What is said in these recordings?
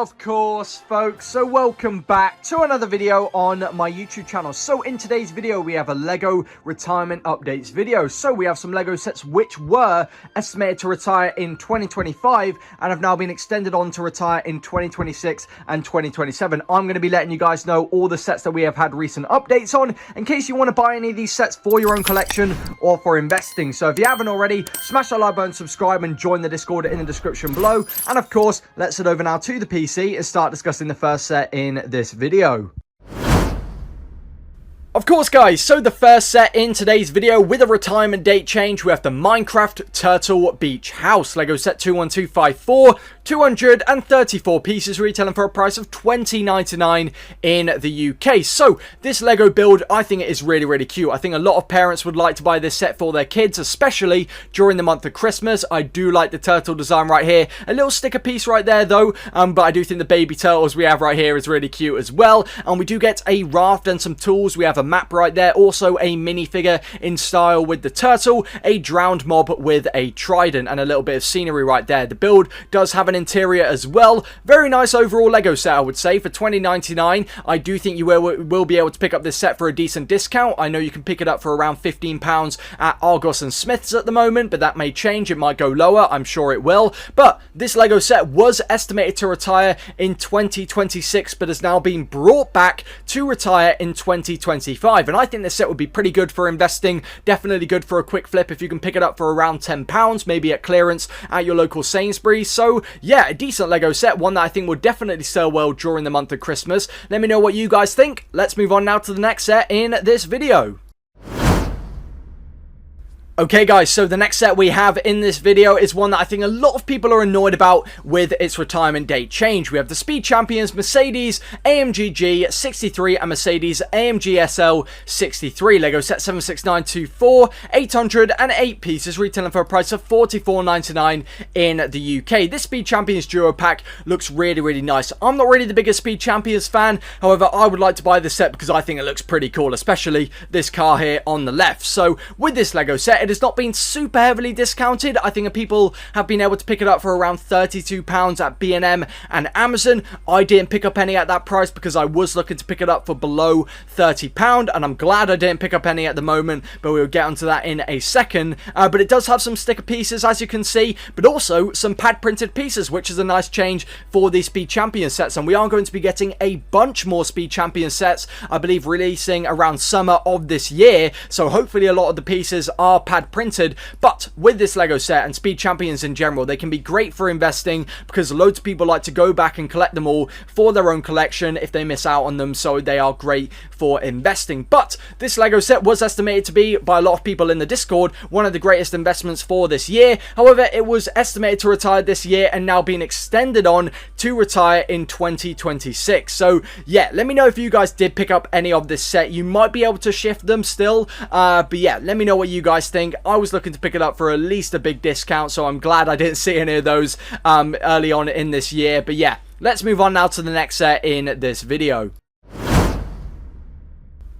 Of course, folks, so welcome back to another video on my YouTube channel. So in today's video, we have a LEGO retirement updates video. So we have some LEGO sets which were estimated to retire in 2025 and have now been extended on to retire in 2026 and 2027. I'm going to be letting you guys know all the sets that we have had recent updates on in case you want to buy any of these sets for your own collection or for investing. So if you haven't already, smash that like button, subscribe and join the Discord in the description below. And of course, let's head over now to the PC and start discussing the first set in this video. Of course, guys, so the first set in today's video with a retirement date change, we have the Minecraft Turtle Beach House. LEGO set 21254, 234 pieces, retailing for a price of $20.99 in the UK. So this LEGO build, I think it is really cute. I think a lot of parents would like to buy this set for their kids, especially during the month of Christmas. I do like the turtle design right here. A little sticker piece right there, though, but I do think the baby turtles we have right here is really cute as well. And we do get a raft and some tools. We have a map right there, also a minifigure in style with the turtle, a drowned mob with a trident, and a little bit of scenery right there. The build does have an interior as well. Very nice overall LEGO set, I would say. For $20.99, I do think you will be able to pick up this set for a decent discount. I know you can pick it up for around £15 at Argos and Smiths at the moment, but that may change. It might go lower. I'm sure it will. But this LEGO set was estimated to retire in 2026, but has now been brought back to retire in 2025. And I think this set would be pretty good for investing. Definitely good for a quick flip if you can pick it up for around £10, maybe at clearance at your local Sainsbury's. So yeah, a decent LEGO set, one that I think will definitely sell well during the month of Christmas. Let me know what you guys think. Let's move on now to the next set in this video. Okay guys, so the next set we have in this video is one that I think a lot of people are annoyed about with its retirement date change. We have the Speed Champions Mercedes AMG G63 and Mercedes AMG SL 63. LEGO set 76924, 808 pieces, retailing for a price of $44.99 in the UK. This Speed Champions Duo Pack looks really nice. I'm not really the biggest Speed Champions fan, however, I would like to buy this set because I think it looks pretty cool, especially this car here on the left. So with this LEGO set, it has not been super heavily discounted. I think people have been able to pick it up for around £32 at B&M and Amazon. I didn't pick up any at that price because I was looking to pick it up for below £30, and I'm glad I didn't pick up any at the moment, but we'll get onto that in a second. But it does have some sticker pieces, as you can see, but also some pad printed pieces, which is a nice change for the Speed Champion sets, and we are going to be getting a bunch more Speed Champion sets, I believe, releasing around summer of this year, so hopefully a lot of the pieces are pad printed. But with this LEGO set and Speed Champions in general, they can be great for investing because loads of people like to go back and collect them all for their own collection if they miss out on them, so they are great for investing. But this LEGO set was estimated to be, by a lot of people in the Discord, one of the greatest investments for this year. However, it was estimated to retire this year and now being extended on to retire in 2026. So yeah, let me know if you guys did pick up any of this set. You might be able to shift them still, but yeah, let me know what you guys think. I was looking to pick it up for at least a big discount, so I'm glad I didn't see any of those early on in this year. But yeah, let's move on now to the next set in this video.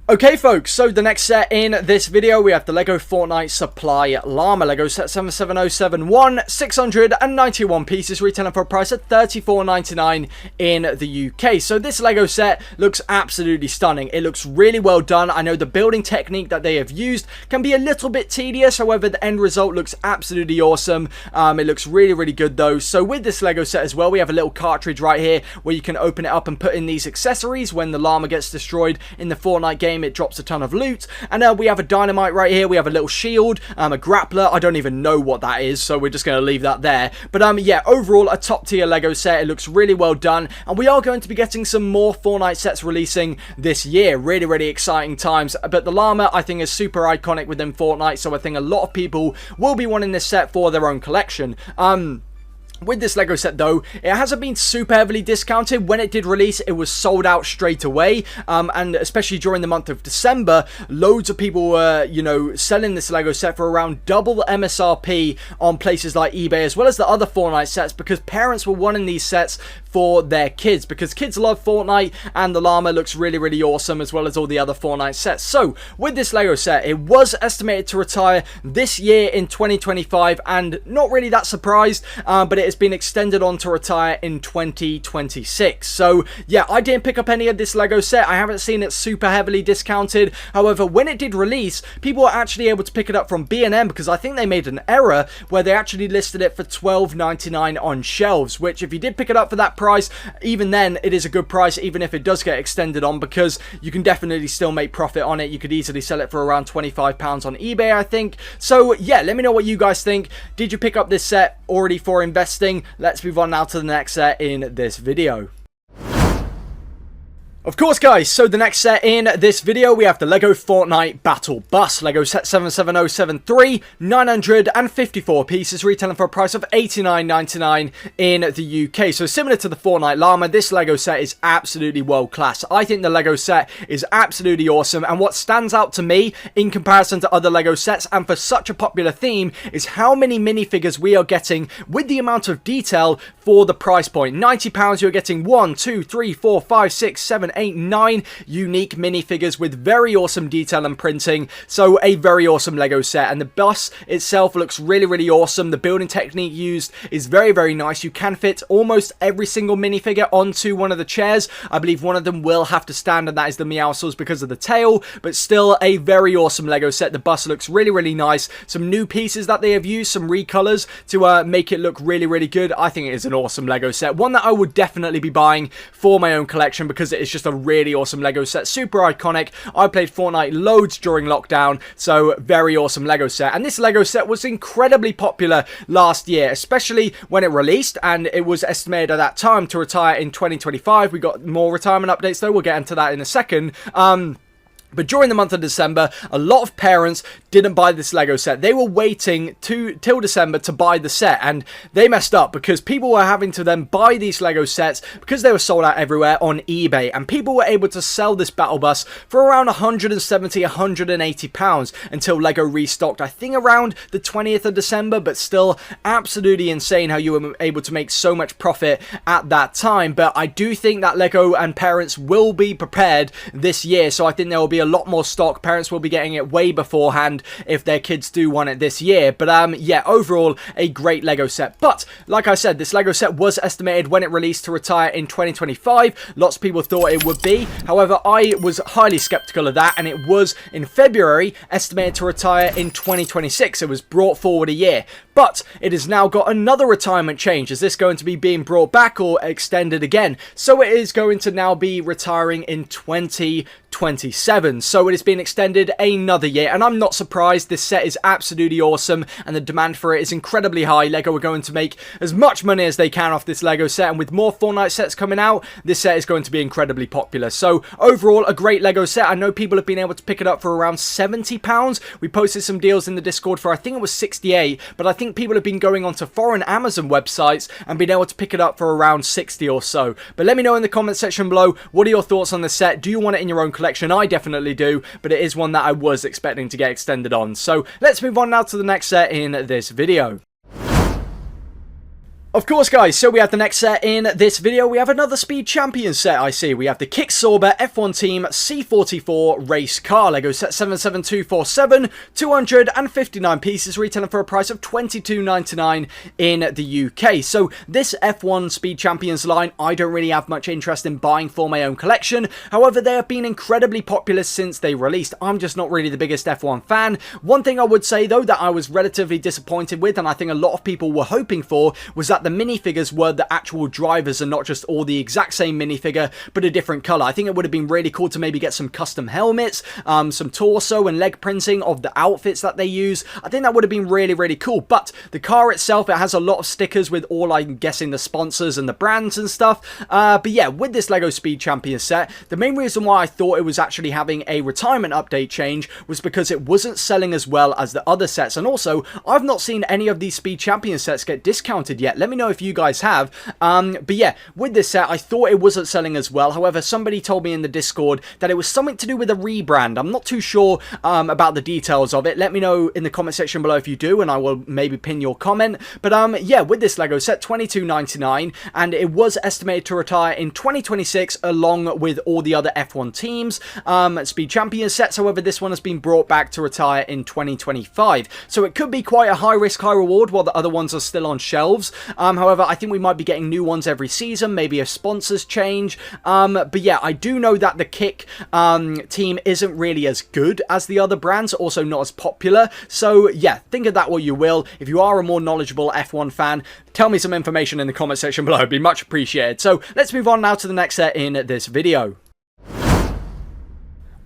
Okay folks, so the next set in this video, we have the LEGO Fortnite Supply Llama. LEGO set 77071, 691 pieces, retailing for a price of $34.99 in the UK. So this LEGO set looks absolutely stunning. It looks really well done. I know the building technique that they have used can be a little bit tedious, however, the end result looks absolutely awesome. It looks really good though. So with this LEGO set as well, we have a little cartridge right here where you can open it up and put in these accessories. When the llama gets destroyed in the Fortnite game, it drops a ton of loot. And we have a dynamite right here. We have a little shield, a grappler. I don't even know what that is, so we're just going to leave that there. But yeah, overall a top tier LEGO set. It looks really well done, and we are going to be getting some more Fortnite sets releasing this year. Really exciting times. But the llama, I think, is super iconic within Fortnite, so I think a lot of people will be wanting this set for their own collection. With this LEGO set though, it hasn't been super heavily discounted. When it did release, it was sold out straight away, and especially during the month of December, loads of people were, you know, selling this LEGO set for around double the MSRP on places like eBay, as well as the other Fortnite sets, because parents were wanting these sets for their kids, because kids love Fortnite, and the llama looks really, really awesome, as well as all the other Fortnite sets. So with this Lego set, it was estimated to retire this year in 2025, and not really that surprised, but it has been extended on to retire in 2026. So yeah, I didn't pick up any of this Lego set. I haven't seen it super heavily discounted. However, when it did release, people were actually able to pick it up from B&M, because I think they made an error where they actually listed it for $12.99 on shelves, which if you did pick it up for that price, even then it is a good price, even if it does get extended on, because you can definitely still make profit on it. You could easily sell it for around £25 on eBay, I think. So yeah, let me know what you guys think. Did you pick up this set already for investing? Let's move on now to the next set in this video. Of course, guys, so the next set in this video, we have the LEGO Fortnite Battle Bus. LEGO set 77073, 954 pieces, retailing for a price of $89.99 in the UK. So similar to the Fortnite Llama, this LEGO set is absolutely world class. I think the LEGO set is absolutely awesome, and what stands out to me in comparison to other LEGO sets, and for such a popular theme, is how many minifigures we are getting with the amount of detail for the price point. £90, you're getting 1, 2, 3, 4, 5, 6, 7, 8, 9 unique minifigures with very awesome detail and printing. So a very awesome Lego set, and the bus itself looks really, really awesome. The building technique used is very, very nice. You can fit almost every single minifigure onto one of the chairs. I believe one of them will have to stand, and that is the Meowscles because of the tail, but still a very awesome Lego set. The bus looks really, really nice. Some new pieces that they have used, some recolors to make it look really, really good. I think it is an awesome Lego set, one that I would definitely be buying for my own collection, because it is just a really awesome Lego set, super iconic. I played Fortnite loads during lockdown, so very awesome Lego set. And this Lego set was incredibly popular last year, especially when it released, and it was estimated at that time to retire in 2025. We got more retirement updates though, we'll get into that in a second. But during the month of December, a lot of parents didn't buy this Lego set. They were waiting till December to buy the set, and they messed up, because people were having to then buy these Lego sets because they were sold out everywhere on eBay, and people were able to sell this battle bus for around £170, £180 until Lego restocked, I think around the 20th of December, but still absolutely insane how you were able to make so much profit at that time. But I do think that Lego and parents will be prepared this year, so I think there will be a lot more stock. Parents will be getting it way beforehand if their kids do want it this year. But yeah, overall a great Lego set. But like I said, this Lego set was estimated when it released to retire in 2025. Lots of people thought it would be. However, I was highly skeptical of that, and it was in February estimated to retire in 2026. It was brought forward a year. But it has now got another retirement change. Is this going to be being brought back or extended again? So it is going to now be retiring in 2027. So it has been extended another year, and I'm not surprised. This set is absolutely awesome, and the demand for it is incredibly high. Lego are going to make as much money as they can off this Lego set, and with more Fortnite sets coming out, this set is going to be incredibly popular. So overall, a great Lego set. I know people have been able to pick it up for around £70. We posted some deals in the Discord for, I think it was 68, but I think people have been going onto foreign Amazon websites and been able to pick it up for around 60 or so. But let me know in the comment section below, what are your thoughts on the set? Do you want it in your own collection? I definitely do, but it is one that I was expecting to get extended on. So let's move on now to the next set in this video. Of course, guys, so we have the next set in this video. We have another Speed Champions set, I see. We have the Kick Sauber F1 Team C44 Race Car. Lego set 77247, 259 pieces, retailing for a price of $22.99 in the UK. So this F1 Speed Champions line, I don't really have much interest in buying for my own collection. However, they have been incredibly popular since they released. I'm just not really the biggest F1 fan. One thing I would say, though, that I was relatively disappointed with, and I think a lot of people were hoping for, was that the minifigures were the actual drivers and not just all the exact same minifigure but a different color. I think it would have been really cool to maybe get some custom helmets, some torso and leg printing of the outfits that they use. I think that would have been really, really cool. But the car itself, it has a lot of stickers with all, I'm guessing, the sponsors and the brands and stuff. But yeah, with this Lego Speed Champions set, the main reason why I thought it was actually having a retirement update change was because it wasn't selling as well as the other sets. And also, I've not seen any of these Speed Champions sets get discounted yet. Let Let me know if you guys have. But yeah, with this set, I thought it wasn't selling as well. However, somebody told me in the Discord that it was something to do with a rebrand. I'm not too sure about the details of it. Let me know in the comment section below if you do, and I will maybe pin your comment. But yeah, with this Lego set, $22.99, and it was estimated to retire in 2026 along with all the other F1 teams. Speed Champions sets, however, this one has been brought back to retire in 2025. So it could be quite a high risk, high reward while the other ones are still on shelves. However, I think we might be getting new ones every season, maybe if sponsors change. But yeah, I do know that the Kick team isn't really as good as the other brands, also not as popular. So yeah, think of that what you will. If you are a more knowledgeable F1 fan, tell me some information in the comment section below. It'd be much appreciated. So let's move on now to the next set in this video.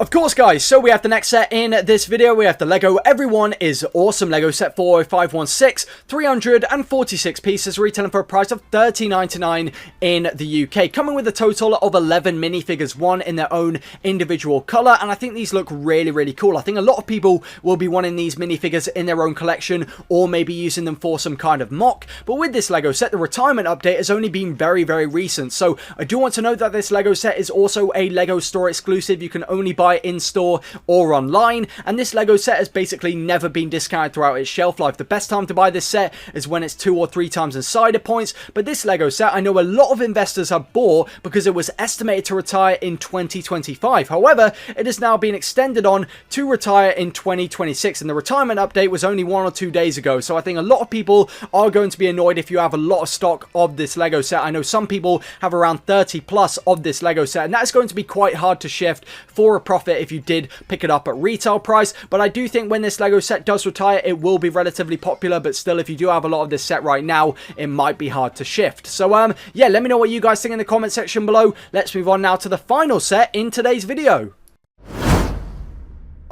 Of course, guys, so we have the next set in this video. We have the Lego Everyone is Awesome Lego set 40516, 346 pieces, retailing for a price of $30.99 in the UK, coming with a total of 11 minifigures, one in their own individual colour, and I think these look really, really cool. I think a lot of people will be wanting these minifigures in their own collection, or maybe using them for some kind of mock. But with this Lego set, the retirement update has only been very, very recent, so I do want to note that this Lego set is also a Lego store exclusive. You can only buy in store or online, and this Lego set has basically never been discounted throughout its shelf life. The best time to buy this set is when it's 2 or 3 times insider points, but this Lego set I know a lot of investors have bought because it was estimated to retire in 2025. However, it has now been extended on to retire in 2026, and the retirement update was only 1 or 2 days ago, so I think a lot of people are going to be annoyed if you have a lot of stock of this Lego set. I know some people have around 30 plus of this Lego set, and that's going to be quite hard to shift for a profit if you did pick it up at retail price. But I do think when this Lego set does retire, it will be relatively popular, but still, if you do have a lot of this set right now, it might be hard to shift. So yeah, let me know what you guys think in the comment section below. Let's move on now to the final set in today's video.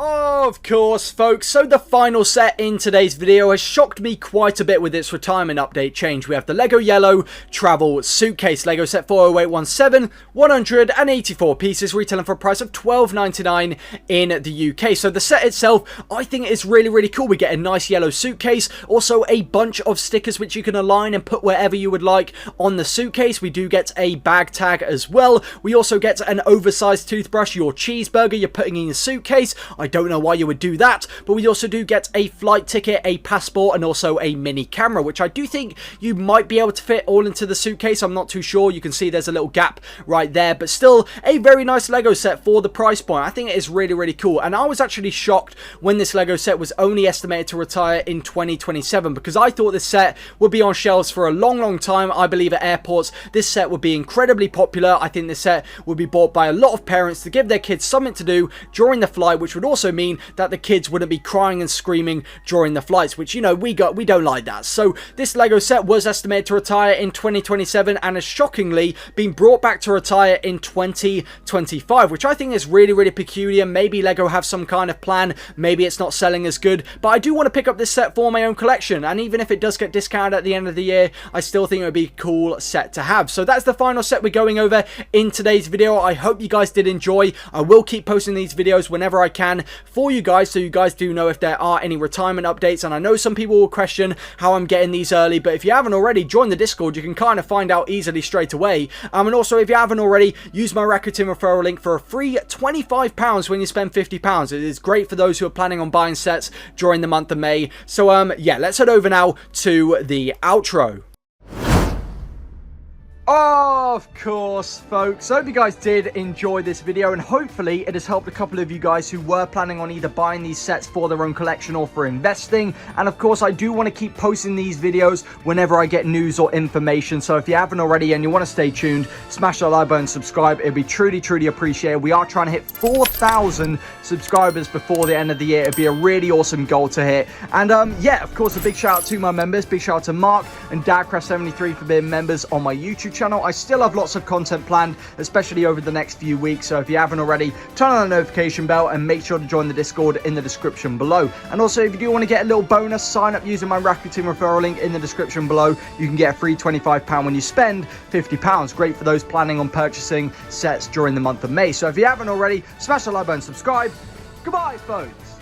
Of course, folks, so the final set in today's video has shocked me quite a bit with its retirement update change. We have the Lego Yellow Travel Suitcase Lego set 40817, 184 pieces, retailing for a price of $12.99 in the UK. So the set itself, I think is really, really cool. We get a nice yellow suitcase, also a bunch of stickers which you can align and put wherever you would like on the suitcase. We do get a bag tag as well. We also get an oversized toothbrush, your cheeseburger you're putting in your suitcase. I don't know why you would do that, but we also do get a flight ticket, a passport, and also a mini camera, which I do think you might be able to fit all into the suitcase. I'm not too sure. You can see there's a little gap right there, but still a very nice Lego set for the price point. I think it is really, really cool, and I was actually shocked when this Lego set was only estimated to retire in 2027, because I thought this set would be on shelves for a long, long time. I believe at airports this set would be incredibly popular. I think this set would be bought by a lot of parents to give their kids something to do during the flight, which would also mean that the kids wouldn't be crying and screaming during the flights, which, you know, we don't like that. So this Lego set was estimated to retire in 2027 and has shockingly been brought back to retire in 2025, which I think is really, really peculiar. Maybe Lego have some kind of plan, maybe it's not selling as good, but I do want to pick up this set for my own collection, and even if it does get discounted at the end of the year, I still think it would be a cool set to have. So that's the final set we're going over in today's video. I hope you guys did enjoy. I will keep posting these videos whenever I can for you guys, so you guys do know if there are any retirement updates. And I know some people will question how I'm getting these early, but if you haven't already, join the Discord. You can kind of find out easily straight away. And also, if you haven't already, use my Rakuten referral link for a free £25 when you spend £50. It is great for those who are planning on buying sets during the month of May. So yeah, let's head over now to the outro. Of course, folks, I hope you guys did enjoy this video, and hopefully it has helped a couple of you guys who were planning on either buying these sets for their own collection or for investing. And of course, I do want to keep posting these videos whenever I get news or information, so if you haven't already and you want to stay tuned, smash that like button, subscribe. It'd be truly, truly appreciated. We are trying to hit 4,000 subscribers before the end of the year. It'd be a really awesome goal to hit. And yeah, of course, a big shout out to my members. Big shout out to Mark and Dadcraft73 for being members on my YouTube channel. I still have lots of content planned, especially over the next few weeks, so if you haven't already, turn on the notification bell and make sure to join the Discord in the description below. And also, if you do want to get a little bonus, sign up using my Rakuten referral link in the description below. You can get a free £25 when you spend £50. Great for those planning on purchasing sets during the month of May. So if you haven't already, smash the like button, subscribe. Goodbye, folks.